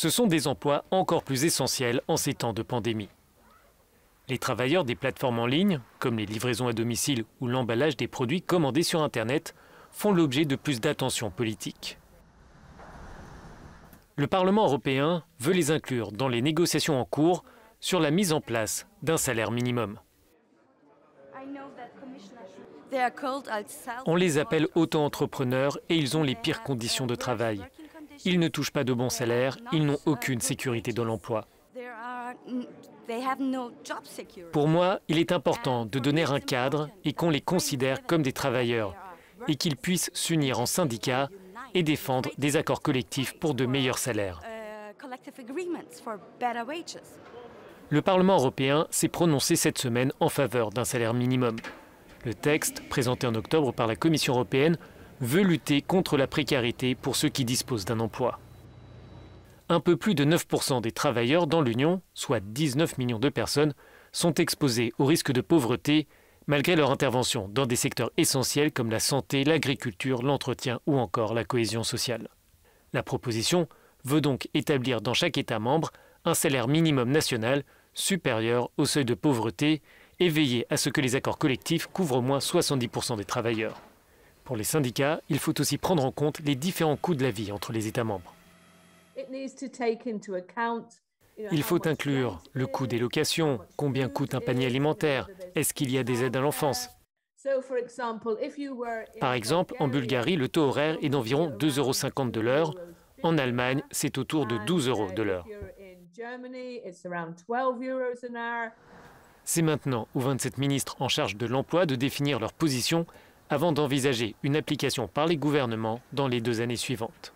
Ce sont des emplois encore plus essentiels en ces temps de pandémie. Les travailleurs des plateformes en ligne, comme les livraisons à domicile ou l'emballage des produits commandés sur Internet, font l'objet de plus d'attention politique. Le Parlement européen veut les inclure dans les négociations en cours sur la mise en place d'un salaire minimum. On les appelle auto-entrepreneurs et ils ont les pires conditions de travail. Ils ne touchent pas de bons salaires, ils n'ont aucune sécurité dans l'emploi. Pour moi, il est important de donner un cadre et qu'on les considère comme des travailleurs et qu'ils puissent s'unir en syndicats et défendre des accords collectifs pour de meilleurs salaires. Le Parlement européen s'est prononcé cette semaine en faveur d'un salaire minimum. Le texte, présenté en octobre par la Commission européenne, veut lutter contre la précarité pour ceux qui disposent d'un emploi. Un peu plus de 9% des travailleurs dans l'Union, soit 19 millions de personnes, sont exposés au risque de pauvreté malgré leur intervention dans des secteurs essentiels comme la santé, l'agriculture, l'entretien ou encore la cohésion sociale. La proposition veut donc établir dans chaque État membre un salaire minimum national supérieur au seuil de pauvreté et veiller à ce que les accords collectifs couvrent au moins 70% des travailleurs. Pour les syndicats, il faut aussi prendre en compte les différents coûts de la vie entre les États membres. Il faut inclure le coût des locations, combien coûte un panier alimentaire, est-ce qu'il y a des aides à l'enfance. Par exemple, en Bulgarie, le taux horaire est d'environ 2,50 € de l'heure. En Allemagne, c'est autour de 12 € de l'heure. C'est maintenant aux 27 ministres en charge de l'emploi de définir leur position avant d'envisager une application par les gouvernements dans les 2 années suivantes.